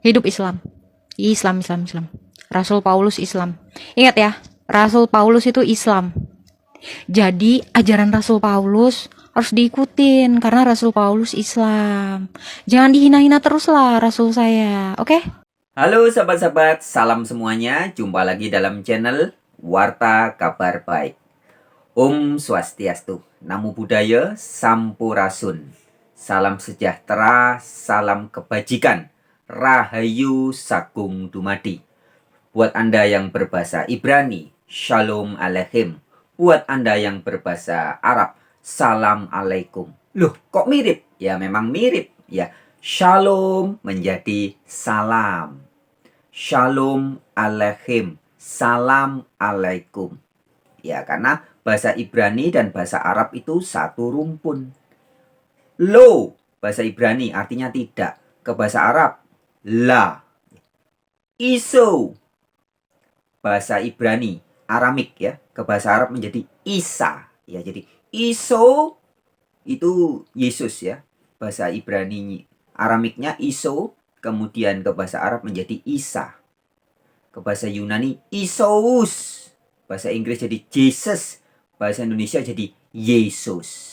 Hidup Islam. Islam, Islam, Islam. Rasul Paulus Islam. Ingat ya, Rasul Paulus itu Islam. Jadi ajaran Rasul Paulus harus diikutin karena Rasul Paulus Islam. Jangan dihina-hina terus lah Rasul saya, oke? Halo sahabat-sahabat, salam semuanya. Jumpa lagi dalam channel Warta Kabar Baik. Om Swastiastu, Namo Buddhaya, Sampurasun. Salam sejahtera, salam kebajikan. Rahayu Sagung Dumadi. Buat Anda yang berbahasa Ibrani, Shalom Aleichem. Buat Anda yang berbahasa Arab, Salam Alaikum. Loh, kok mirip? Ya memang mirip. Ya, Shalom menjadi salam. Shalom Aleichem. Salam Alaikum. Ya, karena bahasa Ibrani dan bahasa Arab itu satu rumpun. Lo, bahasa Ibrani artinya tidak. Ke bahasa Arab, la. Iso, bahasa Ibrani, Aramik ya. Ke bahasa Arab menjadi Isa. Ya, jadi Iso itu Yesus ya. Bahasa Ibrani Aramiknya Iso, kemudian ke bahasa Arab menjadi Isa. Ke bahasa Yunani Isus. Bahasa Inggris jadi Jesus. Bahasa Indonesia jadi Yesus.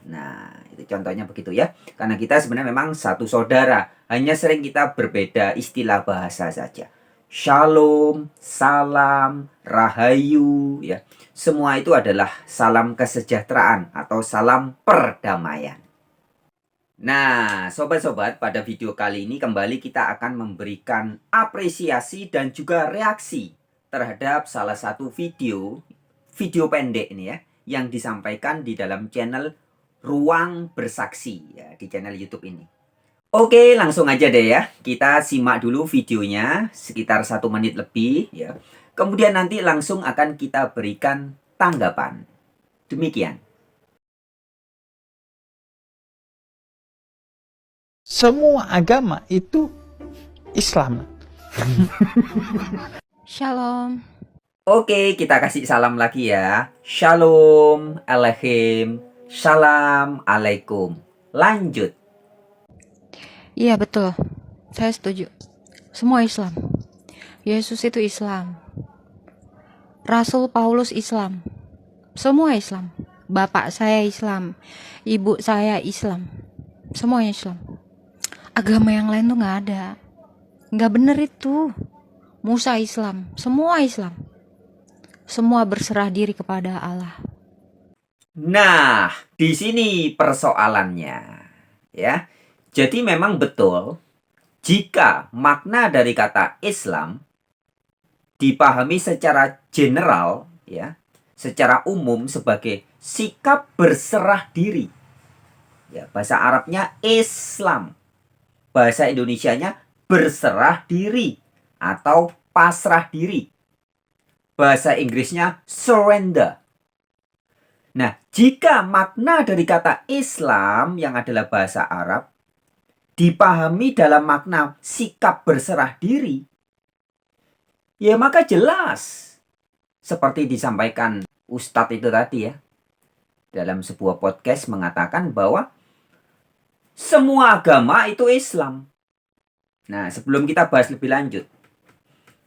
Nah, itu contohnya begitu ya. Karena kita sebenarnya memang satu saudara. Hanya sering kita berbeda istilah bahasa saja. Shalom, salam, rahayu ya. Semua itu adalah salam kesejahteraan atau salam perdamaian. Nah, sobat-sobat, pada video kali ini kembali kita akan memberikan apresiasi dan juga reaksi terhadap salah satu video pendek ini ya, yang disampaikan di dalam channel Ruang Bersaksi ya, di channel YouTube ini. Oke, langsung aja deh ya. Kita simak dulu videonya sekitar 1 menit lebih ya. Kemudian nanti langsung akan kita berikan tanggapan. Demikian. Semua agama itu Islam. Shalom. Oke, kita kasih salam lagi ya. Shalom Aleichem. Salam Alaikum. Lanjut. Iya betul, saya setuju. Semua Islam. Yesus itu Islam. Rasul Paulus Islam. Semua Islam. Bapak saya Islam. Ibu saya Islam. Semuanya Islam. Agama yang lain tuh gak ada. Gak bener itu. Musa Islam. Semua Islam. Semua berserah diri kepada Allah. Nah, di sini persoalannya ya. Jadi memang betul jika makna dari kata Islam dipahami secara general ya, secara umum sebagai sikap berserah diri. Ya, bahasa Arabnya Islam. Bahasa Indonesianya berserah diri atau pasrah diri. Bahasa Inggrisnya surrender. Nah, jika makna dari kata Islam yang adalah bahasa Arab dipahami dalam makna sikap berserah diri, ya maka jelas seperti disampaikan Ustadz itu tadi ya, dalam sebuah podcast mengatakan bahwa semua agama itu Islam. Nah, sebelum kita bahas lebih lanjut,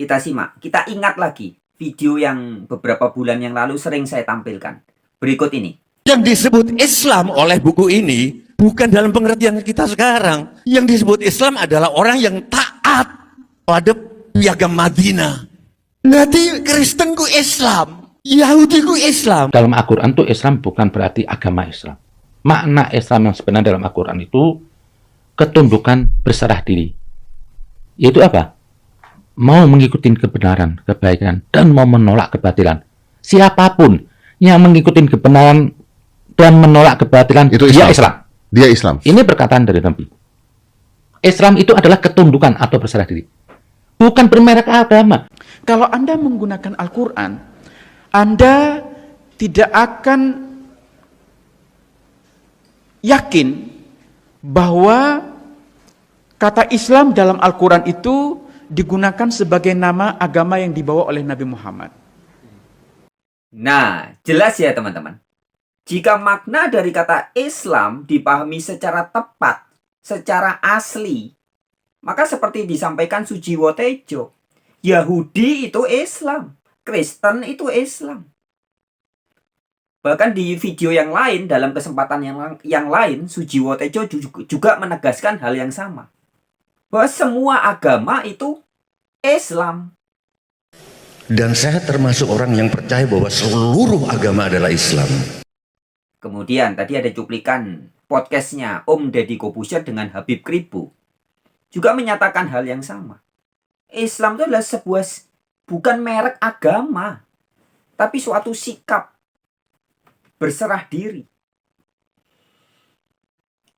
kita simak, kita ingat lagi video yang beberapa bulan yang lalu sering saya tampilkan. Berikut ini. Yang disebut Islam oleh buku ini bukan dalam pengertian kita sekarang. Yang disebut Islam adalah orang yang taat pada piagam Madinah. Nanti Kristenku Islam, Yahudiku Islam. Dalam Al-Quran itu Islam bukan berarti agama Islam. Makna Islam yang sebenarnya dalam Al-Quran itu ketundukan berserah diri. Yaitu apa? Mau mengikuti kebenaran, kebaikan, dan mau menolak kebatilan. Siapapun yang mengikuti kebenaran dan menolak kebatilan, itu dia Islam. Islam. Dia Islam. Ini perkataan dari Nabi. Islam itu adalah ketundukan atau berserah diri. Bukan bermerek agama. Kalau Anda menggunakan Al-Quran, Anda tidak akan yakin bahwa kata Islam dalam Al-Quran itu digunakan sebagai nama agama yang dibawa oleh Nabi Muhammad. Nah, jelas ya teman-teman. Jika makna dari kata Islam dipahami secara tepat, secara asli, Maka seperti disampaikan Sujiwo Tejo, Yahudi itu Islam, Kristen itu Islam. Bahkan di video yang lain, dalam kesempatan yang lain, Sujiwo Tejo juga menegaskan hal yang sama. Bahwa semua agama itu Islam. Dan saya termasuk orang yang percaya bahwa seluruh agama adalah Islam. Kemudian tadi ada cuplikan podcastnya Om Deddy Corbuzier dengan Habib Kribo. Juga menyatakan hal yang sama. Islam itu adalah bukan merek agama, tapi suatu sikap berserah diri.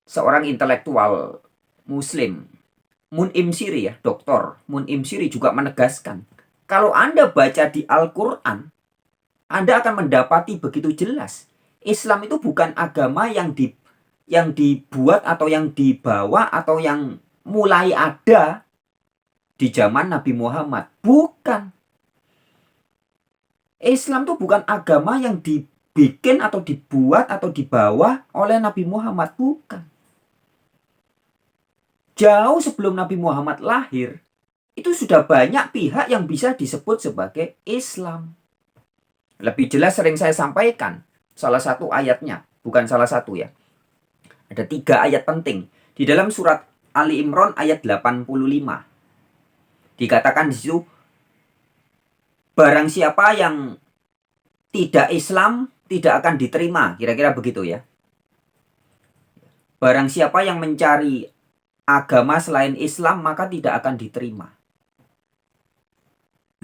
Seorang intelektual Muslim, Mun'im Siri ya, Dr. Mun'im Siri juga menegaskan, kalau Anda baca di Al-Quran, Anda akan mendapati begitu jelas, Islam itu bukan agama yang dibuat atau yang dibawa atau yang mulai ada di zaman Nabi Muhammad. Bukan. Islam itu bukan agama yang dibikin atau dibuat atau dibawa oleh Nabi Muhammad. Bukan. Jauh sebelum Nabi Muhammad lahir, itu sudah banyak pihak yang bisa disebut sebagai Islam. Lebih jelas sering saya sampaikan salah satu ayatnya. Bukan salah satu ya. Ada 3 ayat penting. Di dalam surat Ali Imran ayat 85. Dikatakan di situ, barang siapa yang tidak Islam tidak akan diterima, kira-kira begitu ya. Barang siapa yang mencari agama selain Islam maka tidak akan diterima.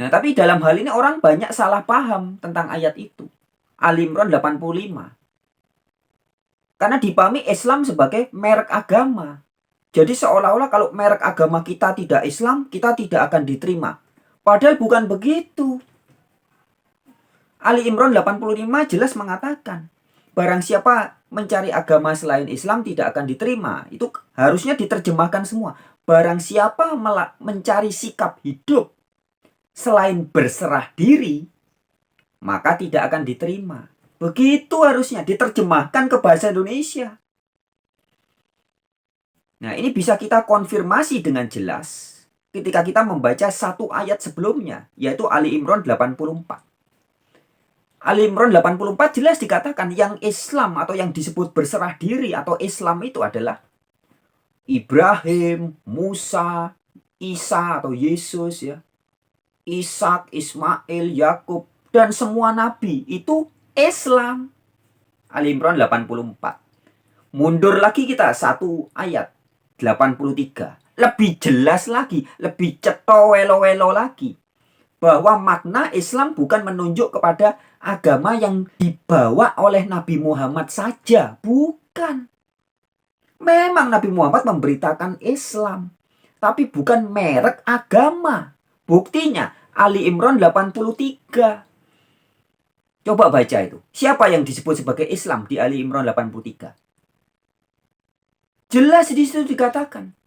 Nah, tapi dalam hal ini orang banyak salah paham tentang ayat itu. Ali Imran 85. Karena dipahami Islam sebagai merek agama. Jadi seolah-olah kalau merek agama kita tidak Islam, kita tidak akan diterima. Padahal bukan begitu. Ali Imran 85 jelas mengatakan, barang siapa mencari agama selain Islam tidak akan diterima. Itu harusnya diterjemahkan semua. Barang siapa mencari sikap hidup selain berserah diri, maka tidak akan diterima. Begitu harusnya diterjemahkan ke bahasa Indonesia. Nah, ini bisa kita konfirmasi dengan jelas ketika kita membaca satu ayat sebelumnya, yaitu Ali Imran 84. Ali Imran 84 jelas dikatakan yang Islam atau yang disebut berserah diri atau Islam itu adalah Ibrahim, Musa, Isa atau Yesus ya, Ishak, Ismail, Yakub dan semua nabi itu Islam. Ali Imran 84. Mundur lagi kita satu ayat 83. Lebih jelas lagi, lebih ceto welo-welo lagi. Bahwa makna Islam bukan menunjuk kepada agama yang dibawa oleh Nabi Muhammad saja. Bukan. Memang Nabi Muhammad memberitakan Islam. Tapi bukan merek agama. Buktinya Ali Imran 83. Coba baca itu. Siapa yang disebut sebagai Islam di Ali Imran 83? Jelas di situ dikatakan,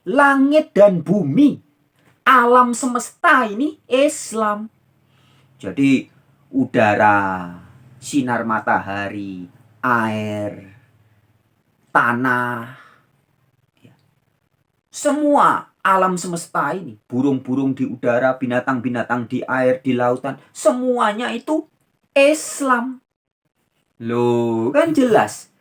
langit dan bumi, alam semesta ini Islam. Jadi udara, sinar matahari, air, tanah, semua alam semesta ini, burung-burung di udara, binatang-binatang di air, di lautan, semuanya itu Islam. Loh, kan jelas.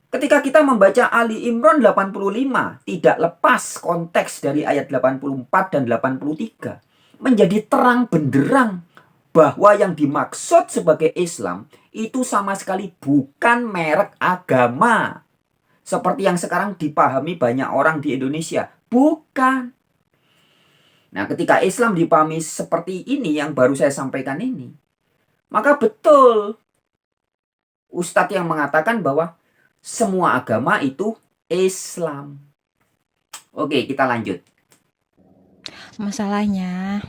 Ketika kita membaca Ali Imran 85, tidak lepas konteks dari ayat 84 dan 83. Menjadi terang benderang bahwa yang dimaksud sebagai Islam itu sama sekali bukan merek agama. Seperti yang sekarang dipahami banyak orang di Indonesia. Bukan. Nah, ketika Islam dipahami seperti ini yang baru saya sampaikan ini, maka betul Ustadz yang mengatakan bahwa semua agama itu Islam. Oke, kita lanjut. Masalahnya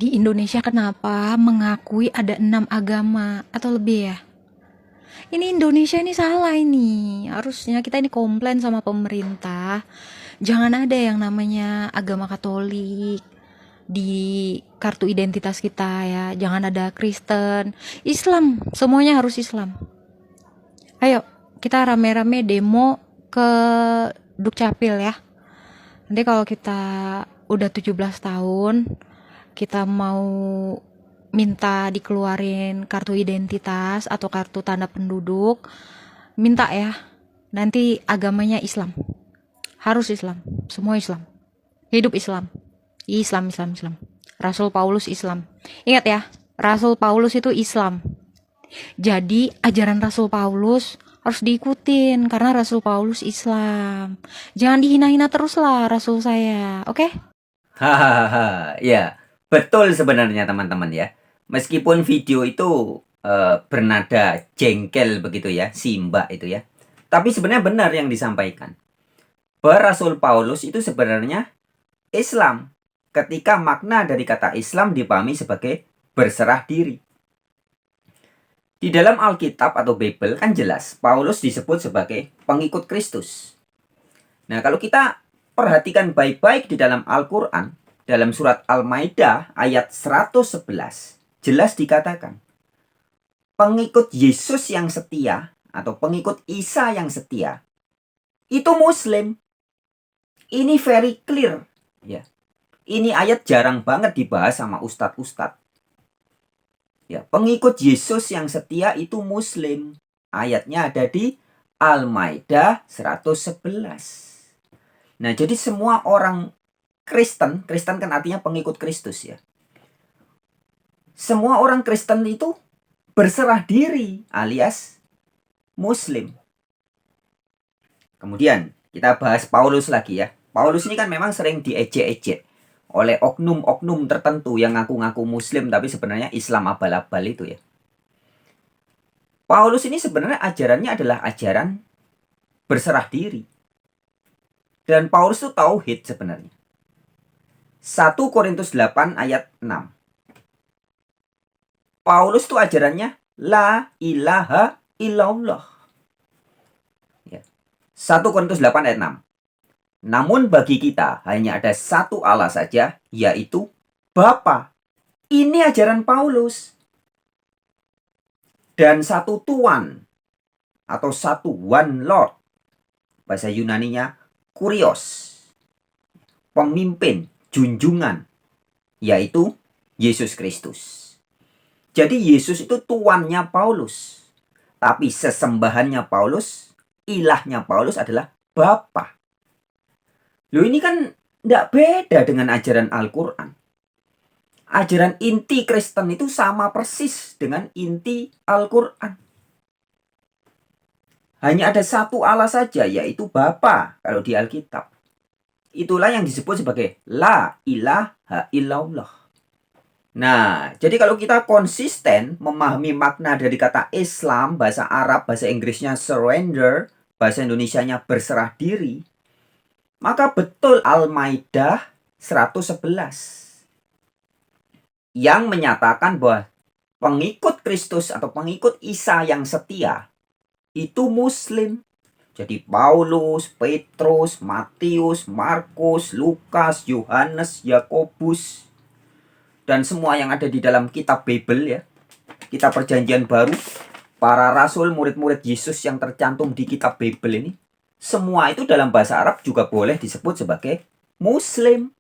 di Indonesia kenapa mengakui ada 6 agama atau lebih ya? Ini Indonesia ini salah ini. Harusnya kita ini komplain sama pemerintah. Jangan ada yang namanya agama Katolik di kartu identitas kita ya. Jangan ada Kristen, Islam, semuanya harus Islam. Ayo kita rame-rame demo ke Dukcapil ya. Nanti kalau kita udah 17 tahun, kita mau minta dikeluarin kartu identitas atau kartu tanda penduduk, minta ya. Nanti agamanya Islam. Harus Islam, semua Islam. Hidup Islam. Islam, Islam, Islam. Rasul Paulus Islam. Ingat ya, Rasul Paulus itu Islam. Jadi ajaran Rasul Paulus harus diikutin karena Rasul Paulus Islam. Jangan dihina-hina terus lah Rasul saya, oke? Hahaha, ya, betul sebenarnya teman-teman ya. Meskipun video itu bernada jengkel begitu ya, si Mbak itu ya. Tapi sebenarnya benar yang disampaikan. Bahwa Rasul Paulus itu sebenarnya Islam. Ketika makna dari kata Islam dipahami sebagai berserah diri. Di dalam Alkitab atau Bible kan jelas Paulus disebut sebagai pengikut Kristus. Nah, kalau kita perhatikan baik-baik di dalam Al-Quran, dalam surat Al-Maidah ayat 111, jelas dikatakan, pengikut Yesus yang setia atau pengikut Isa yang setia, itu Muslim. Ini very clear. Ya. Ini ayat jarang banget dibahas sama ustadz-ustadz. Ya, pengikut Yesus yang setia itu Muslim. Ayatnya ada di Al-Maidah 111. Nah, jadi semua orang Kristen kan artinya pengikut Kristus ya. Semua orang Kristen itu berserah diri alias Muslim. Kemudian kita bahas Paulus lagi ya. Paulus ini kan memang sering diejek-ejek oleh oknum-oknum tertentu yang ngaku-ngaku Muslim tapi sebenarnya Islam abal-abal itu ya. Paulus ini sebenarnya ajarannya adalah ajaran berserah diri. Dan Paulus itu tauhid sebenarnya. 1 Korintus 8 ayat 6. Paulus itu ajarannya la ilaha illallah. Ya. 1 Korintus 8 ayat 6. Namun bagi kita hanya ada satu Allah saja, yaitu Bapa. Ini ajaran Paulus. Dan satu Tuhan atau satu One Lord. Bahasa Yunaninya Kurios. Pemimpin, junjungan, yaitu Yesus Kristus. Jadi Yesus itu tuannya Paulus. Tapi sesembahannya Paulus, ilahnya Paulus adalah Bapa. Loh, ini kan tidak beda dengan ajaran Al-Quran. Ajaran inti Kristen itu sama persis dengan inti Al-Quran. Hanya ada satu Allah saja, yaitu Bapa kalau di Alkitab. Itulah yang disebut sebagai la ilaha illallah. Nah, jadi kalau kita konsisten memahami makna dari kata Islam, bahasa Arab, bahasa Inggrisnya surrender, bahasa Indonesianya berserah diri, maka betul Al-Maidah 111 yang menyatakan bahwa pengikut Kristus atau pengikut Isa yang setia itu Muslim. Jadi Paulus, Petrus, Matius, Markus, Lukas, Yohanes, Yakobus, dan semua yang ada di dalam kitab Bible ya, kitab Perjanjian Baru, para rasul, murid-murid Yesus yang tercantum di kitab Bible ini, semua itu dalam bahasa Arab juga boleh disebut sebagai Muslim.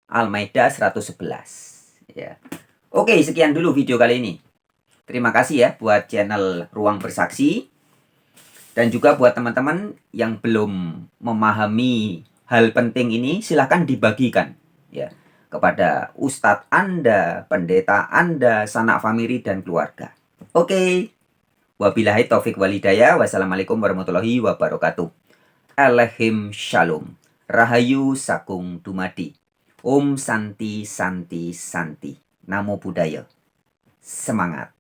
Al-Maidah 111. Ya. Oke, sekian dulu video kali ini. Terima kasih ya buat channel Ruang Bersaksi. Dan juga buat teman-teman yang belum memahami hal penting ini, silahkan dibagikan ya kepada ustadz Anda, pendeta Anda, sanak famili, dan keluarga. Oke. Wabillahi taufik walhidayah. Wassalamualaikum warahmatullahi wabarakatuh. Alehim shalom. Rahayu sakung dumadi. Om Santi Santi Santi. Namo Buddhaya. Semangat.